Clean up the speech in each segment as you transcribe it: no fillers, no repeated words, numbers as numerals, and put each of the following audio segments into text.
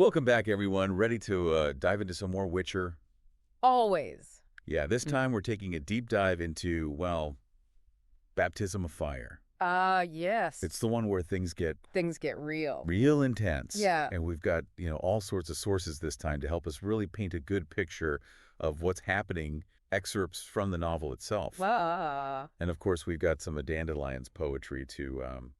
Welcome back, everyone. Ready to dive into some more Witcher? Always. Yeah, this time we're taking a deep dive into, well, Baptism of Fire. Yes. It's the one where things get Things get real. real intense. Yeah. And we've got, all sorts of sources this time to help us really paint a good picture of what's happening, excerpts from the novel itself. And of course, we've got some of Dandelion's poetry to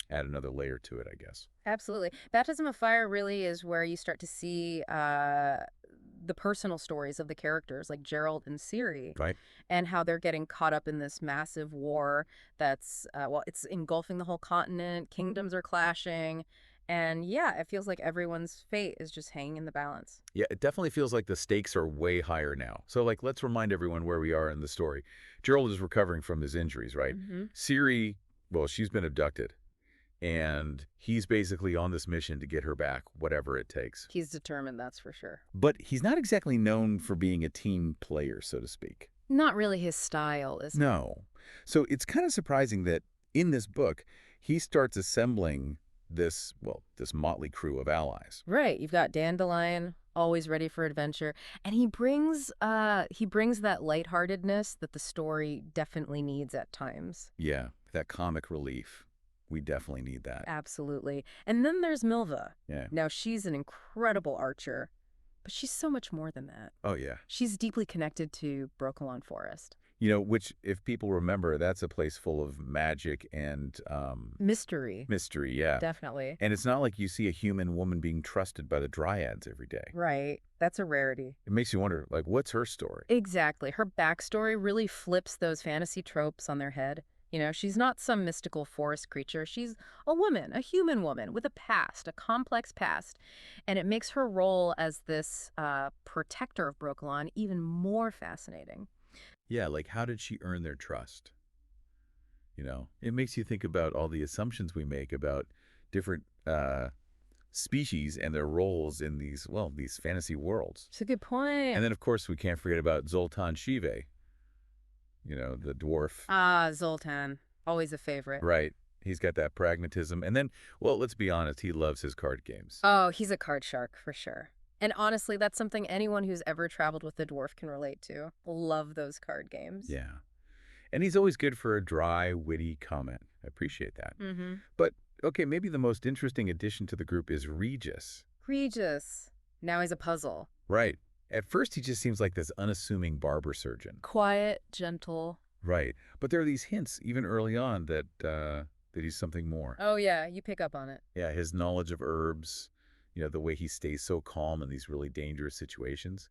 add another layer to it, I guess. Absolutely. Baptism of Fire really is where you start to see the personal stories of the characters like Geralt and Ciri Right? and how they're getting caught up in this massive war that's, it's engulfing the whole continent. Kingdoms are clashing. And yeah, it feels like everyone's fate is just hanging in the balance. Yeah, it definitely feels like the stakes are way higher now. So, let's remind everyone where we are in the story. Gerald is recovering from his injuries, right? Ciri, well, she's been abducted, and he's basically on this mission to get her back, whatever it takes. He's determined, that's for sure. But he's not exactly known for being a team player, so to speak. Not really his style, is it? No. So it's kind of surprising that in this book, he starts assembling this motley crew of allies. Right. You've got Dandelion, always ready for adventure. And he brings that lightheartedness that the story definitely needs at times. Yeah, that comic relief. We definitely need that. Absolutely. And then there's Milva. Yeah. Now, she's an incredible archer, but she's so much more than that. Oh, yeah. She's deeply connected to Brokilon Forest. Which, if people remember, that's a place full of magic and Mystery. mystery, yeah. Definitely. And it's not like you see a human woman being trusted by the dryads every day. Right. That's a rarity. It makes you wonder, what's her story? Exactly. Her backstory really flips those fantasy tropes on their head. She's not some mystical forest creature. She's a woman, a human woman with a past, a complex past. And it makes her role as this protector of Brokilon even more fascinating. Yeah, how did she earn their trust? It makes you think about all the assumptions we make about different species and their roles in these fantasy worlds. It's a good point. And then, of course, we can't forget about Zoltan Shive, the dwarf. Zoltan. Always a favorite. Right. He's got that pragmatism. And then, let's be honest, he loves his card games. Oh, he's a card shark for sure. And honestly, that's something anyone who's ever traveled with the dwarf can relate to. Love those card games. Yeah. And he's always good for a dry, witty comment. I appreciate that. But, okay, maybe the most interesting addition to the group is Regis. Regis. Now he's a puzzle. Right. At first, he just seems like this unassuming barber surgeon. Quiet, gentle. Right. But there are these hints, even early on, that he's something more. Oh, yeah. You pick up on it. Yeah, his knowledge of herbs, the way he stays so calm in these really dangerous situations.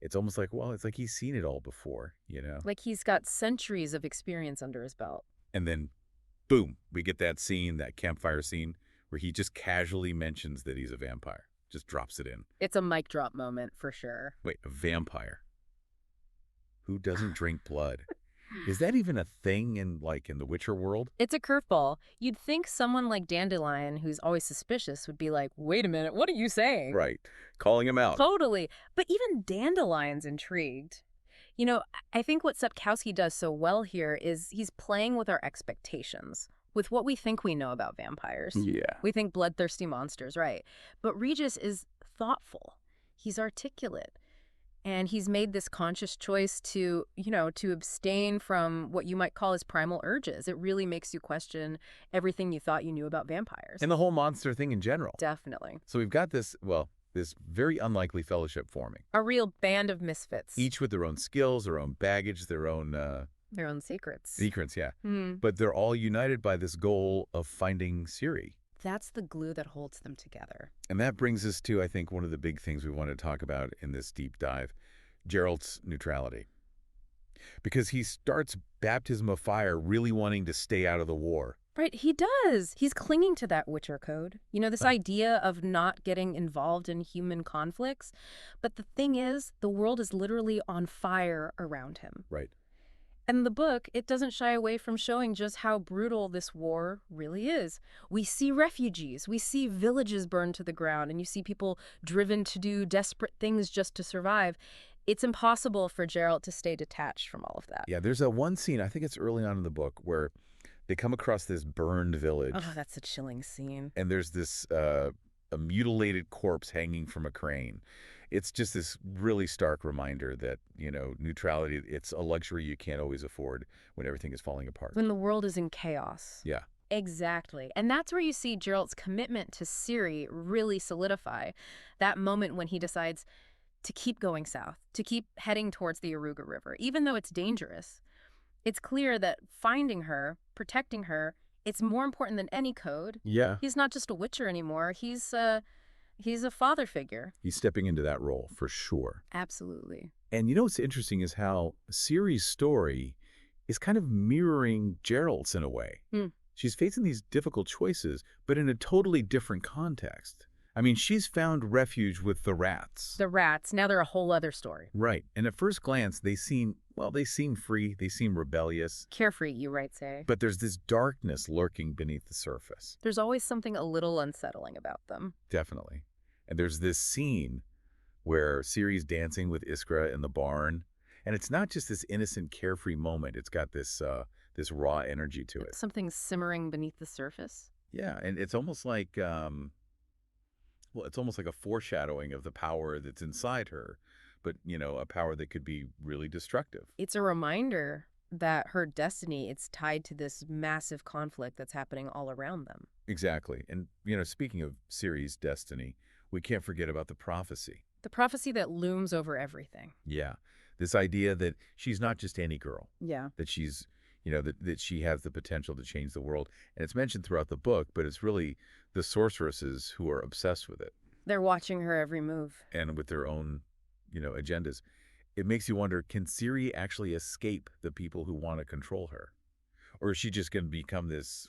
It's almost like, it's like he's seen it all before, Like he's got centuries of experience under his belt. And then, boom, we get that scene, that campfire scene, where he just casually mentions that he's a vampire. Just drops it in. It's a mic drop moment for sure. Wait, a vampire? Who doesn't drink blood? Is that even a thing in the Witcher world? It's a curveball. You'd think someone like Dandelion, who's always suspicious, would be like, wait a minute, what are you saying? Right. Calling him out. Totally. But even Dandelion's intrigued. I think what Sapkowski does so well here is he's playing with our expectations, with what we think we know about vampires. Yeah. We think bloodthirsty monsters, right? But Regis is thoughtful. He's articulate. And he's made this conscious choice to abstain from what you might call his primal urges. It really makes you question everything you thought you knew about vampires. And the whole monster thing in general. Definitely. So we've got this very unlikely fellowship forming. A real band of misfits. Each with their own skills, their own baggage, their own secrets. Secrets, yeah. But they're all united by this goal of finding Ciri. That's the glue that holds them together. And that brings us to, I think, one of the big things we want to talk about in this deep dive, Geralt's neutrality. Because he starts Baptism of Fire really wanting to stay out of the war. Right, he does. He's clinging to that Witcher code. This idea of not getting involved in human conflicts. But the thing is, the world is literally on fire around him. Right. And the book, it doesn't shy away from showing just how brutal this war really is. We see refugees, we see villages burned to the ground, and you see people driven to do desperate things just to survive. It's impossible for Geralt to stay detached from all of that. Yeah, there's one scene, I think it's early on in the book, where they come across this burned village. Oh, that's a chilling scene. And there's this a mutilated corpse hanging from a crane. It's just this really stark reminder that, neutrality, it's a luxury you can't always afford when everything is falling apart. When the world is in chaos. Yeah. Exactly. And that's where you see Geralt's commitment to Ciri really solidify. That moment when he decides to keep going south, to keep heading towards the Aruga River, even though it's dangerous. It's clear that finding her, protecting her, it's more important than any code. Yeah. He's not just a witcher anymore. He's a father figure. He's stepping into that role for sure. Absolutely. And what's interesting is how Ciri's story is kind of mirroring Geralt's in a way. She's facing these difficult choices, but in a totally different context. I mean, she's found refuge with the rats. The rats, now they're a whole other story. Right. And at first glance, they seem free, they seem rebellious. Carefree, you might say. But there's this darkness lurking beneath the surface. There's always something a little unsettling about them. Definitely. And there's this scene where Ciri's dancing with Iskra in the barn. And it's not just this innocent, carefree moment. It's got this raw energy to it. Something simmering beneath the surface. Yeah, and it's almost like, it's almost like a foreshadowing of the power that's inside her, but, a power that could be really destructive. It's a reminder that her destiny, it's tied to this massive conflict that's happening all around them. Exactly. And, speaking of Ciri's destiny, we can't forget about the prophecy. The prophecy that looms over everything. Yeah. This idea that she's not just any girl. Yeah. That she's, that she has the potential to change the world. And it's mentioned throughout the book, but it's really the sorceresses who are obsessed with it. They're watching her every move. And with their own, agendas. It makes you wonder, can Ciri actually escape the people who want to control her? Or is she just going to become this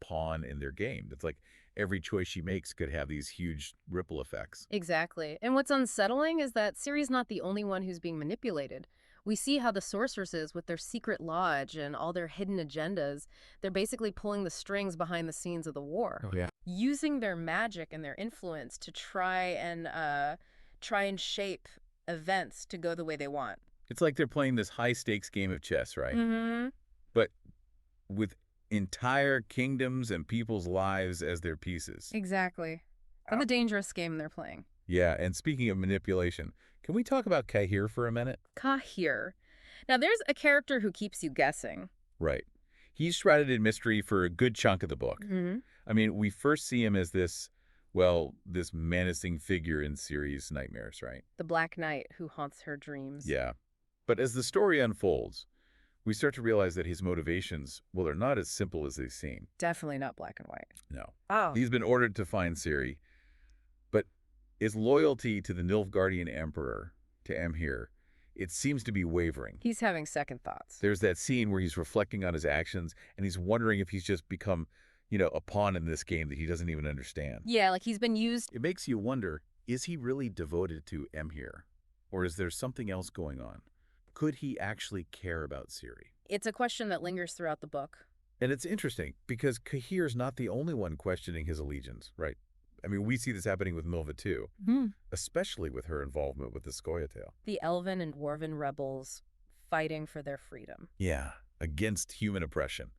pawn in their game? It's like every choice she makes could have these huge ripple effects. Exactly. And what's unsettling is that Ciri's not the only one who's being manipulated. We see how the sorceresses, with their secret lodge and all their hidden agendas, they're basically pulling the strings behind the scenes of the war. Oh, yeah. Using their magic and their influence to try and shape events to go the way they want. It's like they're playing this high-stakes game of chess, right? Mm-hmm. But with entire kingdoms and people's lives as their pieces. Exactly. That's a dangerous game they're playing. Yeah, and speaking of manipulation, can we talk about Cahir for a minute? Cahir. Now, there's a character who keeps you guessing. Right. He's shrouded in mystery for a good chunk of the book. Mm-hmm. I mean, we first see him as this menacing figure in Ciri's nightmares, right? The Black Knight who haunts her dreams. Yeah. But as the story unfolds, we start to realize that his motivations, they're not as simple as they seem. Definitely not black and white. No. Oh. He's been ordered to find Ciri, but his loyalty to the Nilfgaardian Emperor, to Emhyr, it seems to be wavering. He's having second thoughts. There's that scene where he's reflecting on his actions, and he's wondering if he's just become, a pawn in this game that he doesn't even understand. Yeah, like he's been used. It makes you wonder, is he really devoted to Emhyr? Or is there something else going on? Could he actually care about Ciri? It's a question that lingers throughout the book. And it's interesting, because Cahir's not the only one questioning his allegiance, right? I mean, we see this happening with Milva too, especially with her involvement with the Scoia'tael. The elven and dwarven rebels fighting for their freedom. Yeah, against human oppression.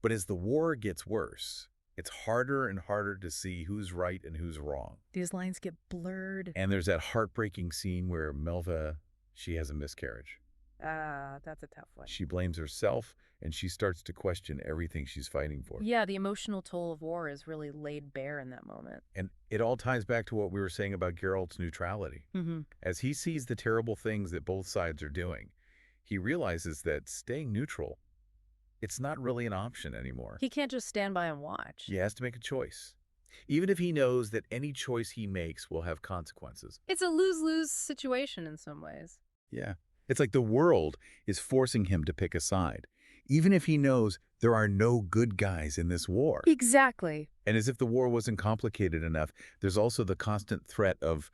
But as the war gets worse, it's harder and harder to see who's right and who's wrong. These lines get blurred. And there's that heartbreaking scene where Milva, she has a miscarriage. That's a tough one. She blames herself, and she starts to question everything she's fighting for. Yeah, the emotional toll of war is really laid bare in that moment. And it all ties back to what we were saying about Geralt's neutrality. As he sees the terrible things that both sides are doing, he realizes that staying neutral, it's not really an option anymore. He can't just stand by and watch. He has to make a choice, even if he knows that any choice he makes will have consequences. It's a lose-lose situation in some ways. Yeah. It's like the world is forcing him to pick a side, even if he knows there are no good guys in this war. Exactly. And as if the war wasn't complicated enough, there's also the constant threat of,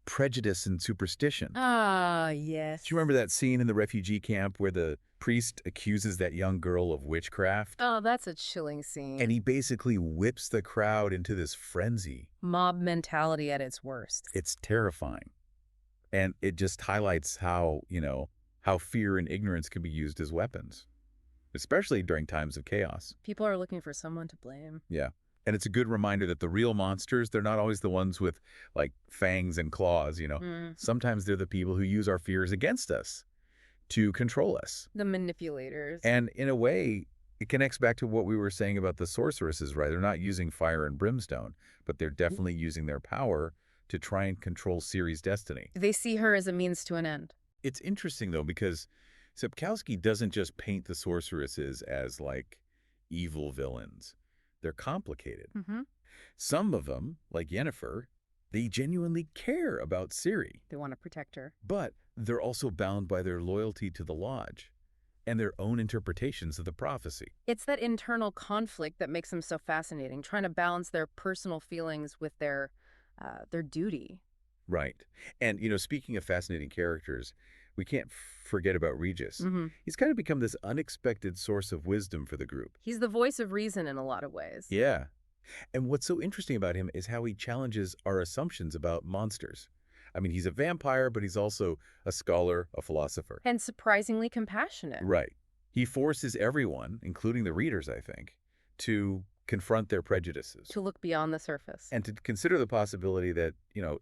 prejudice and superstition. Ah, yes. Do you remember that scene in the refugee camp where the priest accuses that young girl of witchcraft? Oh, that's a chilling scene. And he basically whips the crowd into this frenzy. Mob mentality at its worst. It's terrifying. And it just highlights how fear and ignorance can be used as weapons, especially during times of chaos. People are looking for someone to blame. Yeah. And it's a good reminder that the real monsters, they're not always the ones with, like, fangs and claws, you know. Mm. Sometimes they're the people who use our fears against us to control us. The manipulators. And in a way, it connects back to what we were saying about the sorceresses, right? They're not using fire and brimstone, but they're definitely using their power to try and control Ciri's destiny. They see her as a means to an end. It's interesting, though, because Sapkowski doesn't just paint the sorceresses as, like, evil villains. They're complicated. Mm-hmm. Some of them, like Yennefer, they genuinely care about Ciri. They want to protect her. But they're also bound by their loyalty to the Lodge and their own interpretations of the prophecy. It's that internal conflict that makes them so fascinating, trying to balance their personal feelings with their duty. Right. And, speaking of fascinating characters, we can't forget about Regis. Mm-hmm. He's kind of become this unexpected source of wisdom for the group. He's the voice of reason in a lot of ways. Yeah. And what's so interesting about him is how he challenges our assumptions about monsters. I mean, he's a vampire, but he's also a scholar, a philosopher. And surprisingly compassionate. Right. He forces everyone, including the readers, I think, to confront their prejudices. To look beyond the surface. And to consider the possibility that,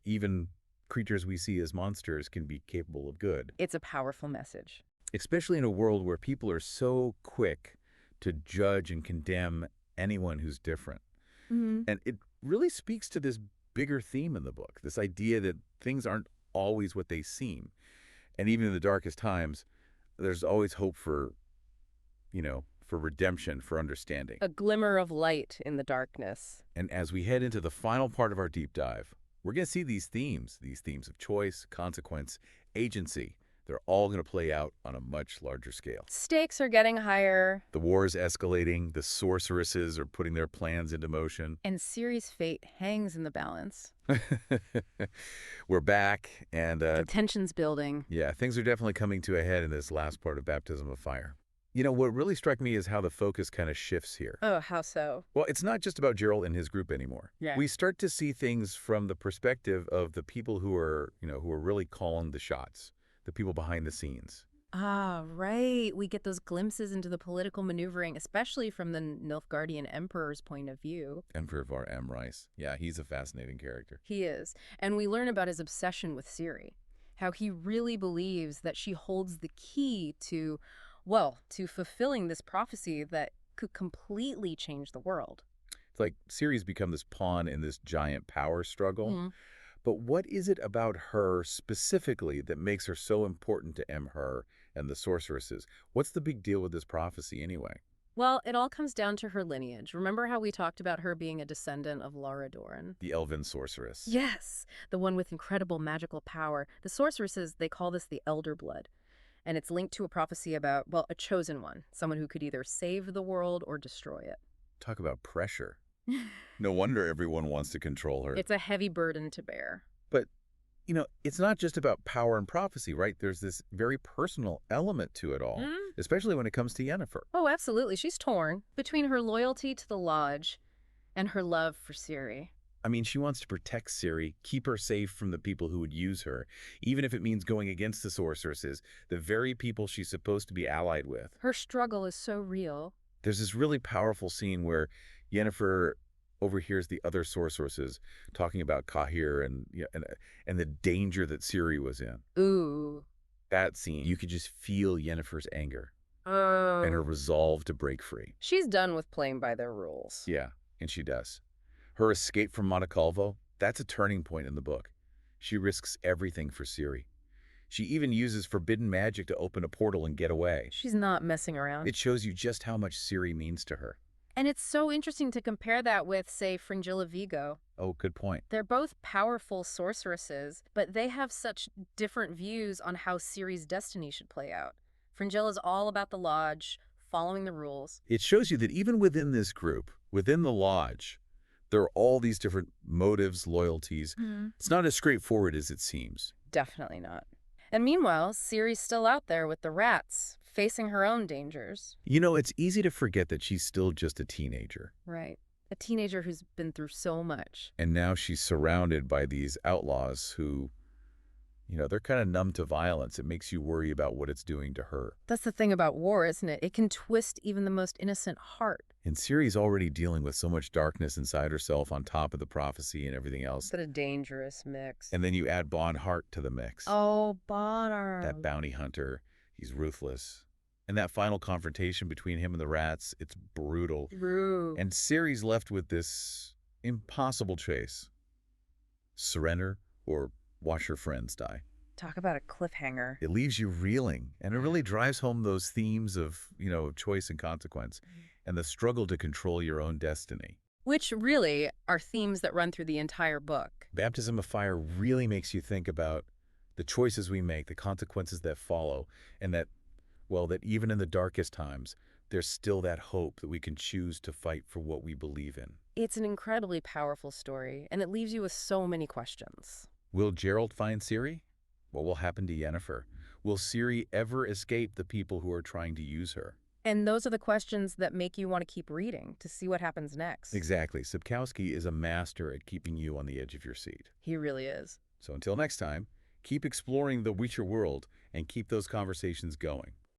even creatures we see as monsters can be capable of good. It's a powerful message. Especially in a world where people are so quick to judge and condemn anyone who's different. Mm-hmm. And it really speaks to this bigger theme in the book, this idea that things aren't always what they seem. And even in the darkest times, there's always hope for redemption, for understanding. A glimmer of light in the darkness. And as we head into the final part of our deep dive, we're going to see these themes of choice, consequence, agency. They're all going to play out on a much larger scale. Stakes are getting higher. The war is escalating. The sorceresses are putting their plans into motion. And Ciri's fate hangs in the balance. We're back, and The tension's building. yeah, things are definitely coming to a head in this last part of Baptism of Fire. What really struck me is how the focus kind of shifts here. Oh, how so? Well, it's not just about Geralt and his group anymore. Yeah. We start to see things from the perspective of the people who are really calling the shots, the people behind the scenes. Ah, right. We get those glimpses into the political maneuvering, especially from the Nilfgaardian Emperor's point of view. Emperor Var Emrys. Yeah, he's a fascinating character. He is. And we learn about his obsession with Ciri, how he really believes that she holds the key to fulfilling this prophecy that could completely change the world. It's like Ciri's become this pawn in this giant power struggle. Mm. But what is it about her specifically that makes her so important to Emher and the sorceresses? What's the big deal with this prophecy anyway? Well, it all comes down to her lineage. Remember how we talked about her being a descendant of Lara Dorn? The elven sorceress. Yes, the one with incredible magical power. The sorceresses, they call this the Elder Blood. And it's linked to a prophecy about, a chosen one, someone who could either save the world or destroy it. Talk about pressure. No wonder everyone wants to control her. It's a heavy burden to bear. But, it's not just about power and prophecy, right? There's this very personal element to it all, especially when it comes to Yennefer. Oh, absolutely. She's torn between her loyalty to the Lodge and her love for Ciri. I mean, she wants to protect Ciri, keep her safe from the people who would use her, even if it means going against the sorceresses, the very people she's supposed to be allied with. Her struggle is so real. There's this really powerful scene where Yennefer overhears the other sorceresses talking about Cahir and the danger that Ciri was in. Ooh. That scene, you could just feel Yennefer's anger Oh. and her resolve to break free. She's done with playing by their rules. Yeah, and she does. Her escape from Montecalvo, that's a turning point in the book. She risks everything for Ciri. She even uses forbidden magic to open a portal and get away. She's not messing around. It shows you just how much Ciri means to her. And it's so interesting to compare that with, say, Fringilla Vigo. Oh, good point. They're both powerful sorceresses, but they have such different views on how Ciri's destiny should play out. Fringilla's all about the Lodge, following the rules. It shows you that even within this group, within the Lodge, there are all these different motives, loyalties. It's not as straightforward as it seems. Definitely not. And meanwhile, Ciri's still out there with the rats, facing her own dangers. It's easy to forget that she's still just a teenager. Right. A teenager who's been through so much. And now she's surrounded by these outlaws who, They're kind of numb to violence. It makes you worry about what it's doing to her. That's the thing about war, isn't it? It can twist even the most innocent heart. And Ciri's already dealing with so much darkness inside herself on top of the prophecy and everything else. What a dangerous mix. And then you add Bonhart to the mix. Oh, Bonner. That bounty hunter. He's ruthless. And that final confrontation between him and the rats, it's brutal. True. And Ciri's left with this impossible choice. Surrender or watch her friends die. Talk about a cliffhanger. It leaves you reeling, and it really drives home those themes of, choice and consequence, and the struggle to control your own destiny. Which really are themes that run through the entire book. Baptism of Fire really makes you think about the choices we make, the consequences that follow, and that even in the darkest times, there's still that hope that we can choose to fight for what we believe in. It's an incredibly powerful story, and it leaves you with so many questions. Will Geralt find Ciri? What will happen to Yennefer? Will Ciri ever escape the people who are trying to use her? And those are the questions that make you want to keep reading, to see what happens next. Exactly. Sapkowski is a master at keeping you on the edge of your seat. He really is. So until next time, keep exploring the Witcher world and keep those conversations going.